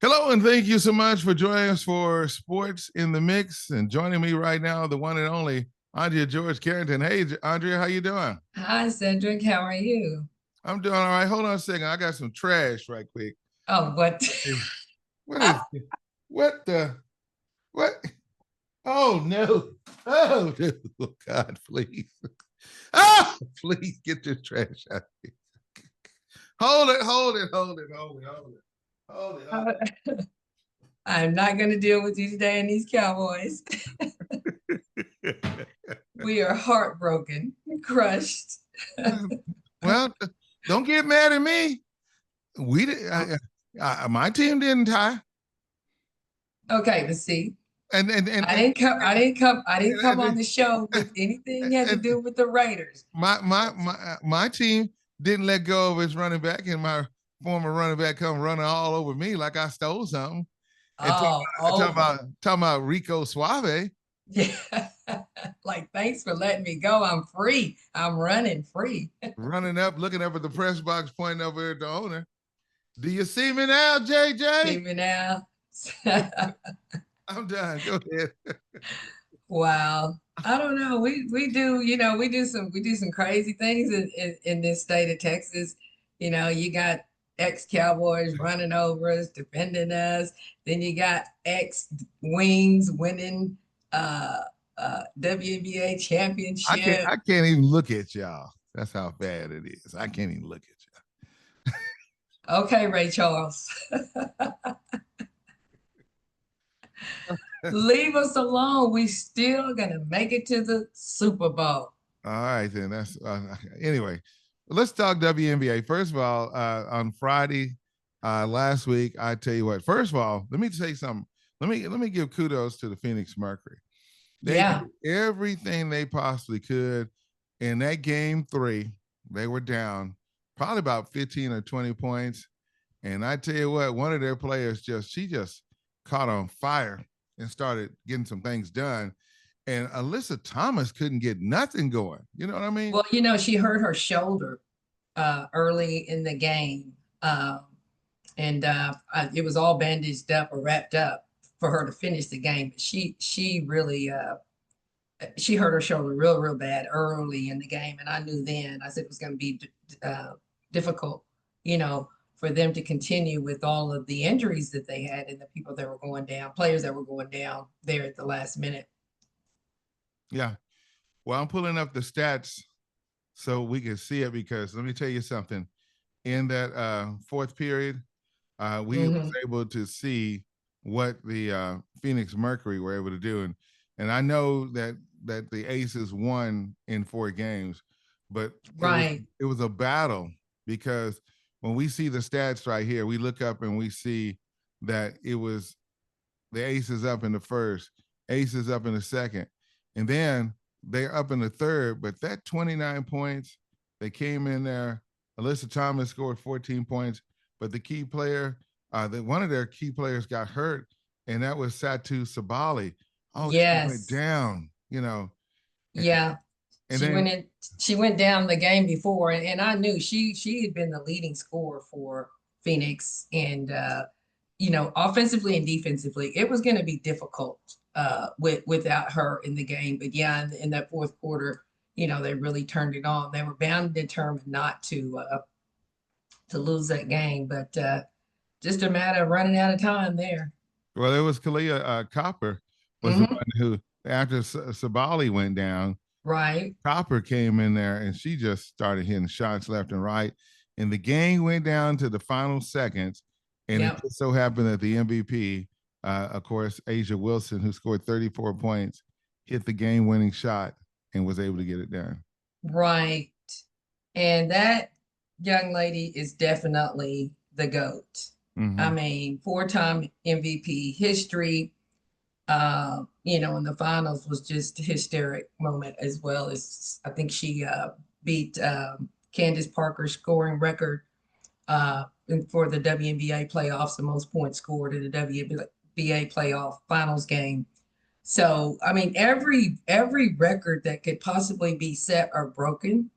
Hello, and thank you so much for joining us for Sports in the Mix. And joining me right now, the one and only Andrea George Carrington. Hey, Andrea, how you doing? Hi, Cedric. How are you? I'm doing all right. Hold on a second. I got some trash right quick. Oh, what? What is what the what? Oh no. Oh, no. Oh God, please. Oh, please get this trash out here. Hold it, hold it, hold it, hold it, hold it. Hold it, hold I'm not going to deal with you today and these Cowboys. it. We are heartbroken, crushed. Well, don't get mad at me. We did. My team didn't tie. Okay, but see, And I didn't come on the show with anything had to and do with the Raiders. my team didn't let go of its running back, and my former running back come running all over me like I stole something. And Oh, oh, talking about Rico Suave. yeah. Like, thanks for letting me go. I'm free. I'm running free. Running up, looking up at the press box, pointing over at the owner. Do you see me now, See JJ? me now. I'm done. Go ahead. Wow. I don't know. We do, we do some crazy things in this state of Texas. You got ex-Cowboys running over us, defending us. Then you got ex-Wings winning WNBA championship. I can't even look at y'all. That's how bad it is. I can't even look at Okay, Ray Charles. y'all. Leave us alone. We still gonna make it to the Super Bowl. All right, then. That's anyway. Let's talk WNBA. First of all, on Friday last week, I tell you what. First of all, let me say something. Let me give kudos to the Phoenix Mercury. They Yeah. did everything they possibly could in that game three. They were down probably about 15 or 20 points, and I tell you what, one of their players just caught on fire and started getting some things done, and Alyssa Thomas couldn't get nothing going. You know what I mean? Well, she hurt her shoulder early in the game, and it was all bandaged up or wrapped up for her to finish the game. But she really she hurt her shoulder real bad early in the game, and I knew then. I said it was going to be difficult, for them to continue with all of the injuries that they had and the people that were going down, players that were going down there at the last minute. Yeah. Well, I'm pulling up the stats so we can see it because let me tell you something. In that fourth period, we was Mm-hmm. able to see what the Phoenix Mercury were able to do, and I know that the Aces won in 4 games, but Right. it was a battle because when we see the stats right here, we look up and we see that it was the Aces up in the first, Aces up in the second, and then they're up in the third. But that 29 points, they came in there. Alyssa Thomas scored 14 points, but the key player, one of their key players got hurt, and that was Satu Sabali. Oh, she went Yes. down, and, Yeah. and She then went in, she went down the game before, and I knew she had been the leading scorer for Phoenix, and offensively and defensively, it was going to be difficult without her in the game. But yeah, in that fourth quarter, they really turned it on. They were bound and determined not to lose that game, but just a matter of running out of time there. well, it was Kalia Copper was the Hmm. one who after Sabali went down, Right. Copper came in there and she just started hitting shots left and right. And the game went down to the final seconds. And it Yep. just so happened that the MVP, of course, Asia Wilson, who scored 34 points, hit the game winning shot and was able to get it done. Right. And that young lady is definitely the GOAT. I Mm-hmm. mean, four-time MVP history, in the finals was just a hysteric moment, as well as I think she beat Candace Parker's scoring record for the WNBA playoffs, the most points scored in the WNBA playoff finals game. So, I mean, every record that could possibly be set or broken,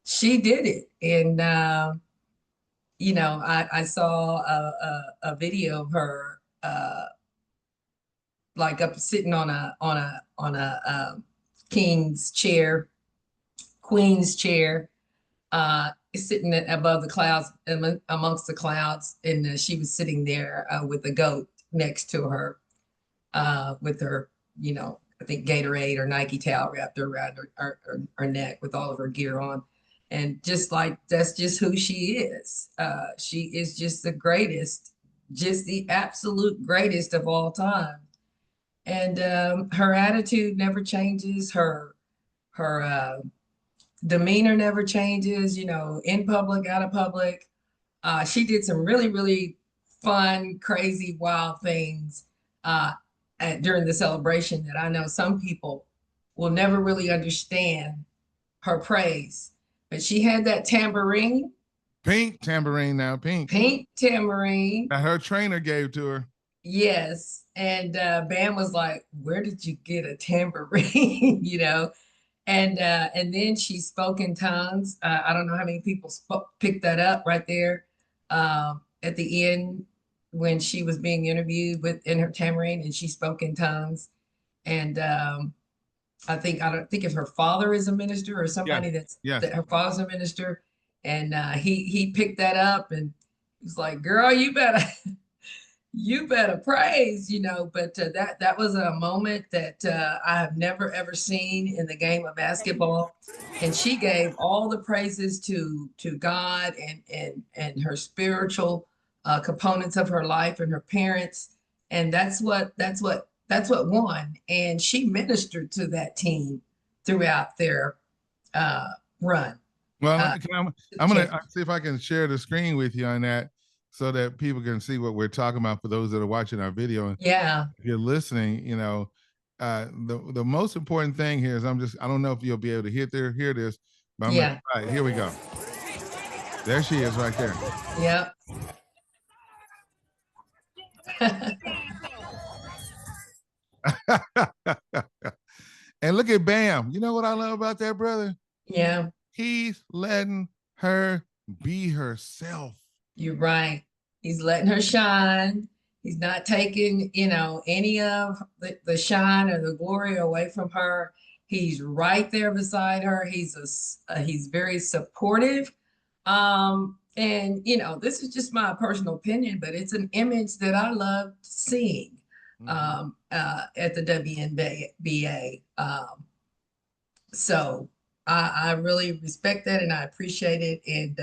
she did it. And you know, I saw a video of her like up sitting on a king's chair, queen's chair, sitting above the clouds, amongst the clouds, and she was sitting there with the goat next to her, with her, you know, I think Gatorade or Nike towel wrapped around her neck with all of her gear on. And just like that's just who she is. She is just the greatest, just the absolute greatest of all time. And her attitude never changes. Her demeanor never changes. You know, in public, out of public. She did some really, really fun, crazy, wild things during the celebration that I know some people will never really understand her praise. But she had that tambourine, Pink tambourine now, pink. pink tambourine. That her trainer gave to her. Yes. And Bam was like, "Where did you get a tambourine?" You know? And then she spoke in tongues. I don't know how many people picked that up right there at the end when she was being interviewed in her tambourine, and she spoke in tongues. And I don't think if her father is a minister or somebody that her father's a minister, and he picked that up and he's like, "Girl, you better." You better praise, you know, but that was a moment that I have never ever seen in the game of basketball, and she gave all the praises to God and her spiritual components of her life and her parents, and that's what won. And she ministered to that team throughout their run. Well, I'm gonna see if I can share the screen with you on that, so that people can see what we're talking about for those that are watching our video. Yeah. If you're listening, you know, the most important thing here is I don't know if you'll be able to hear this, but I'm gonna try it. Here we go. There she is right there. Yep. And look at Bam. You know what I love about that brother? Yeah. He's letting her be herself. You're right. He's letting her shine. He's not taking, you know, any of the shine or the glory away from her. He's right there beside her. He's very supportive. And you know, this is just my personal opinion, but it's an image that I love seeing at the WNBA. So I really respect that and I appreciate it. And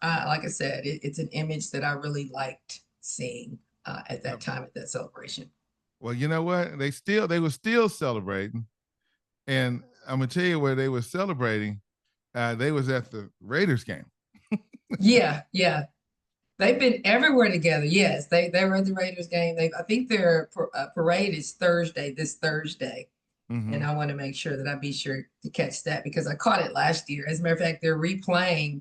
like I said, it's an image that I really liked seeing at that time at that celebration. Well, you know what? They were still celebrating, and I'm gonna tell you where they were celebrating. They was at the Raiders game. Yeah. They've been everywhere together. Yes, they were at the Raiders game. I think their parade is this Thursday. Mm-hmm. And I want to make sure that I be sure to catch that because I caught it last year. As a matter of fact, they're rerunning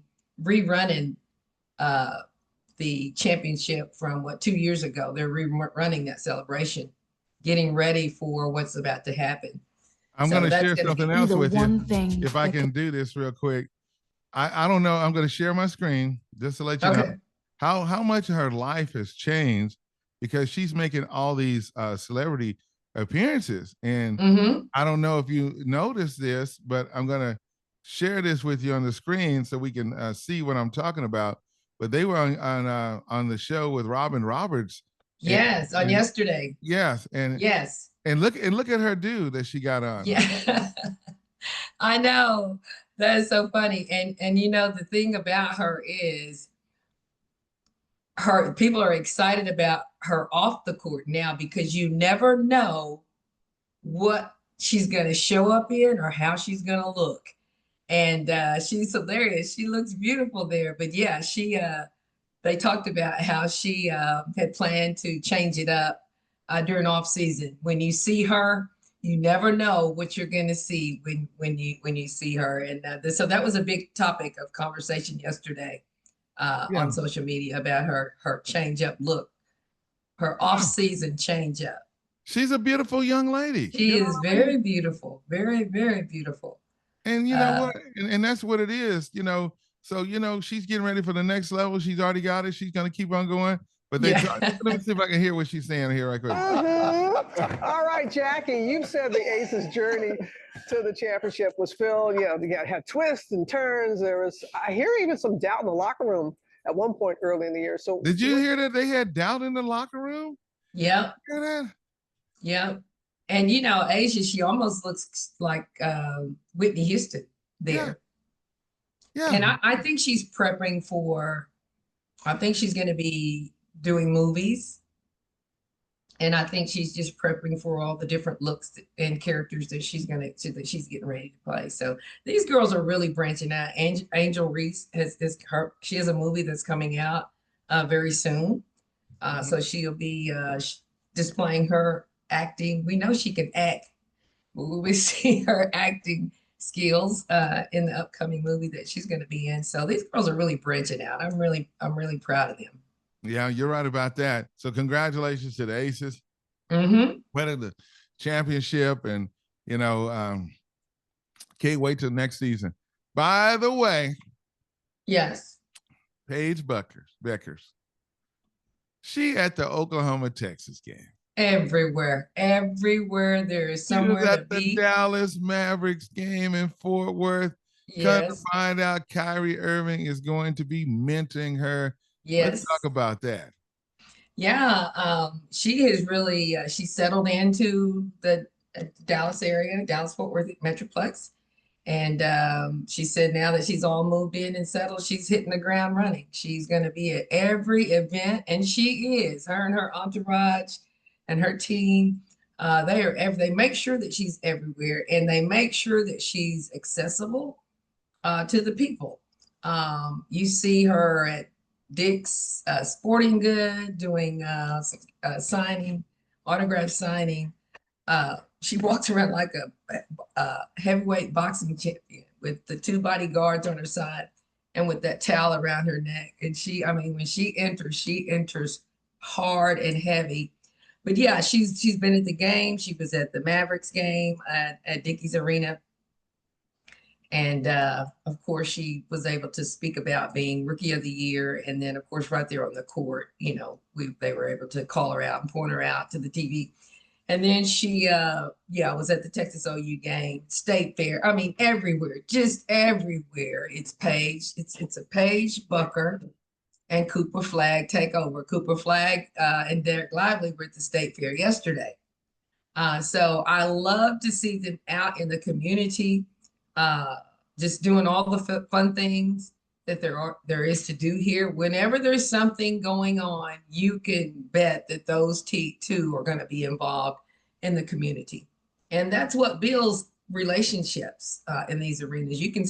the championship from 2 years ago. They're rerunning that celebration, getting ready for what's about to happen. I'm going to share something else with you. If I can do this real quick. I don't know. I'm going to share my screen just to let you know how much her life has changed because she's making all these celebrity appearances. And I don't know if you noticed this, but I'm going to share this with you on the screen so we can see what I'm talking about. But they were on the show with Robin Roberts. Yes, on yesterday. Yes, and look at her dude that she got on. Yeah, I know. That is so funny. And you know, the thing about her is people are excited about her off the court now because you never know what she's going to show up in or how she's going to look. And she's hilarious. She looks beautiful there. But yeah, they talked about how she had planned to change it up during off season. When you see her, you never know what you're going to see when you see her. And so that was a big topic of conversation yesterday on social media about her change up look, her off season change up. She's a beautiful young lady. She is very beautiful, very, very beautiful. And you know what? And that's what it is. You know, So, she's getting ready for the next level. She's already got it. She's going to keep on going. But they talk. Yeah. Let me see if I can hear what she's saying here right quick. All right, Jackie, you've said the Aces' journey to the championship was filled. You had twists and turns. There was, I hear, even some doubt in the locker room at one point early in the year. So did you hear that they had doubt in the locker room? Yep. Hear that? Yep. And Asia, she almost looks like Whitney Houston there. Yeah. And I think she's prepping for, I think she's going to be doing movies. And I think she's just prepping for all the different looks and characters that she's getting ready to play. So these girls are really branching out. Angel Reese she has a movie that's coming out very soon. So she'll be displaying her acting. We know she can act. We see her acting skills in the upcoming movie that she's going to be in. So these girls are really branching out. I'm really proud of them. Yeah, you're right about that. So congratulations to the Aces. Winning the championship, and can't wait till next season. By the way, yes, Paige Bueckers, she at the Oklahoma-Texas game. Everywhere there is somewhere at to the be. Dallas Mavericks game in Fort Worth. Yes. Come to find out Kyrie Irving is going to be mentoring her. Yes. Let's talk about that. Yeah, she has really she settled into the Dallas area, Dallas-Fort Worth Metroplex. And she said now that she's all moved in and settled, she's hitting the ground running. She's going to be at every event, and she is. Her and her entourage and her team, they make sure that she's everywhere, and they make sure that she's accessible to the people. You see her at Dick's Sporting Good doing autograph signing. She walks around like a heavyweight boxing champion with the 2 bodyguards on her side and with that towel around her neck. And when she enters hard and heavy. But yeah, she's been at the game. She was at the Mavericks game at Dickies Arena. And of course, she was able to speak about being Rookie of the Year. And then, of course, right there on the court, they were able to call her out and point her out to the TV. And then she, was at the Texas OU game, State Fair. I mean, everywhere, just everywhere. It's Paige. It's a Paige Bueckers and Cooper Flagg takeover. Cooper Flagg and Derek Lively were at the State Fair yesterday. So I love to see them out in the community, just doing all the fun things that there is to do here. Whenever there's something going on, you can bet that those two are going to be involved in the community. And that's what builds relationships in these arenas. You can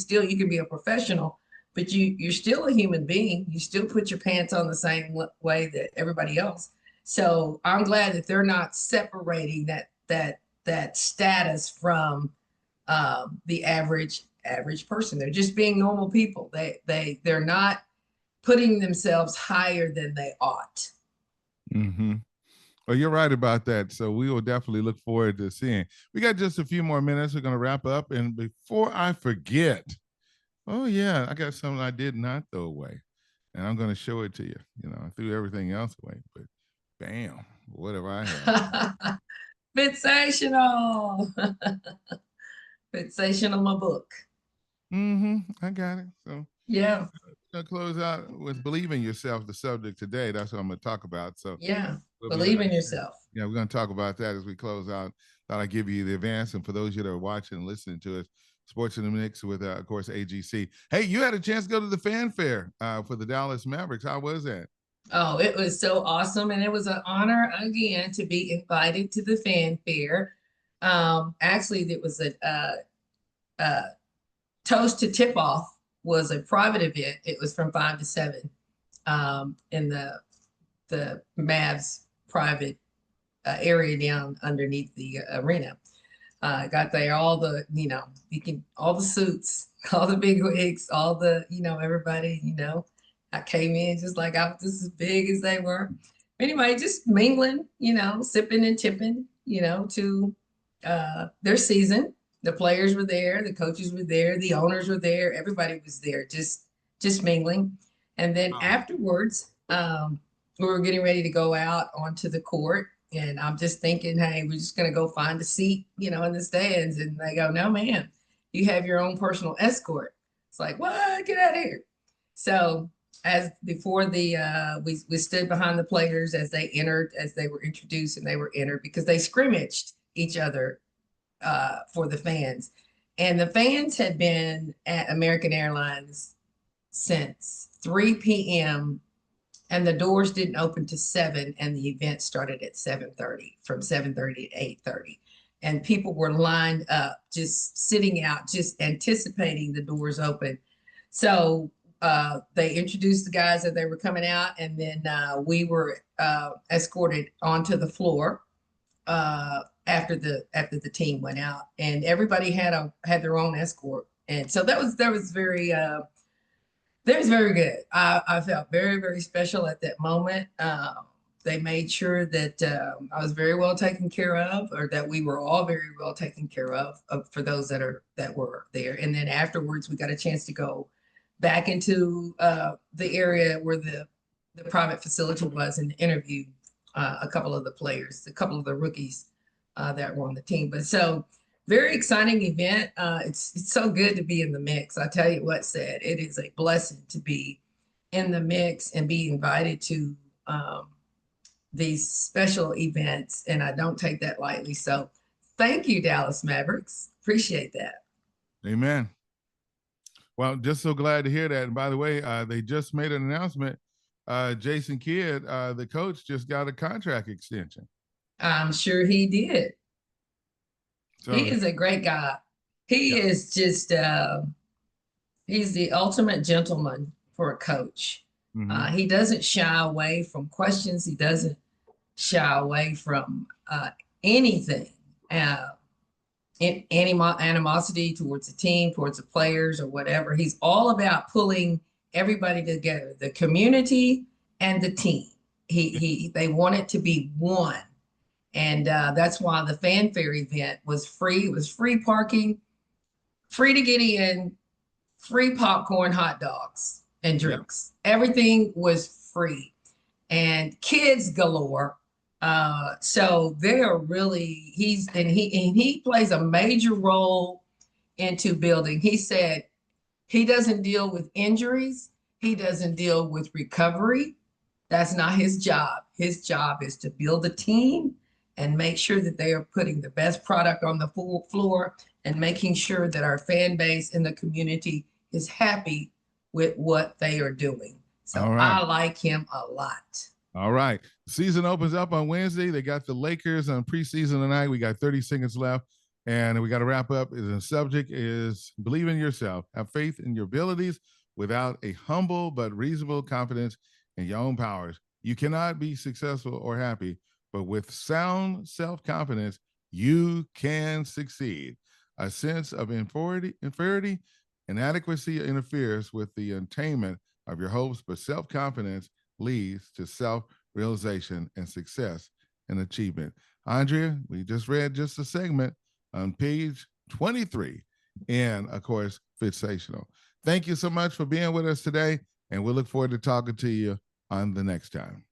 be a professional, but you're still a human being. You still put your pants on the same way that everybody else. So I'm glad that they're not separating that status from the average person. They're just being normal people. They're not putting themselves higher than they ought. Well, you're right about that. So we will definitely look forward to seeing. We got just a few more minutes. We're going to wrap up. And before I forget, oh yeah, I got something I did not throw away, and I'm going to show it to you. I threw everything else away, but bam, whatever I have. Sensational. Sensational, my book. I got it. So yeah, going to close out with Believe in Yourself, the subject today. That's what I'm going to talk about. So yeah, believe in yourself. Yeah, we're going to talk about that as we close out. Thought I'd give you the advance. And for those of you that are watching and listening to us, Sports in the Mix with, of course, AGC. Hey, you had a chance to go to the fan fair for the Dallas Mavericks. How was that? Oh, it was so awesome. And it was an honor again to be invited to the fan fair. Actually, it was a toast to tip off was a private event. It was from 5 to 7 in the Mavs private area down underneath the arena. Got there, all the, all the suits, all the big wigs, all the, everybody, I came in just like I was just as big as they were. Anyway, just mingling, sipping and tipping, to their season. The players were there, the coaches were there, the owners were there, everybody was there, just just mingling. And then afterwards, we were getting ready to go out onto the court. And I'm just thinking, hey, we're just going to go find a seat, in the stands. And they go, no, ma'am, you have your own personal escort. It's like, what? Get out of here. So as before we stood behind the players as they were introduced and they were entered, because they scrimmaged each other for the fans. And the fans had been at American Airlines since 3 p.m. and the doors didn't open to 7, and the event started at 7:30, from 7:30 to 8:30. And people were lined up, just sitting out, just anticipating the doors open. So they introduced the guys as they were coming out, and then we were escorted onto the floor after the team went out, and everybody had their own escort. And so that was very good. I felt very, very special at that moment. They made sure that I was very well taken care of, or that we were all very well taken care of for those that were there. And then afterwards, we got a chance to go back into the area where the private facility was, and interview a couple of the players, a couple of the rookies that were on the team. But so very exciting event. It's so good to be in the mix. I tell you what, Sid, it is a blessing to be in the mix and be invited to these special events, and I don't take that lightly. So thank you, Dallas Mavericks. Appreciate that. Amen. Well, just so glad to hear that. And by the way, they just made an announcement. Jason Kidd, the coach, just got a contract extension. I'm sure he did. So, he is a great guy. He is just, he's the ultimate gentleman for a coach. Mm-hmm. He doesn't shy away from questions. He doesn't shy away from anything. Animosity towards the team, towards the players, or whatever. He's all about pulling everybody together, the community and the team. They want it to be one. And that's why the fanfare event was free. It was free parking, free to get in, free popcorn, hot dogs, and drinks. Yep. Everything was free, and kids galore. So they are really, he plays a major role into building. He said he doesn't deal with injuries. He doesn't deal with recovery. That's not his job. His job is to build a team and make sure that they are putting the best product on the floor, and making sure that our fan base and the community is happy with what they are doing. So I like him a lot. All right. Season opens up on Wednesday. They got the Lakers on preseason tonight. We got 30 seconds left, and we got to wrap up. The subject is believe in yourself. Have faith in your abilities without a humble but reasonable confidence in your own powers. You cannot be successful or happy, but with sound self-confidence, you can succeed. A sense of inferiority, inadequacy interferes with the attainment of your hopes, but self-confidence leads to self-realization and success and achievement. Andrea, we just read just a segment on page 23 in, of course, Fitsational. Thank you so much for being with us today, and we'll look forward to talking to you on the next time.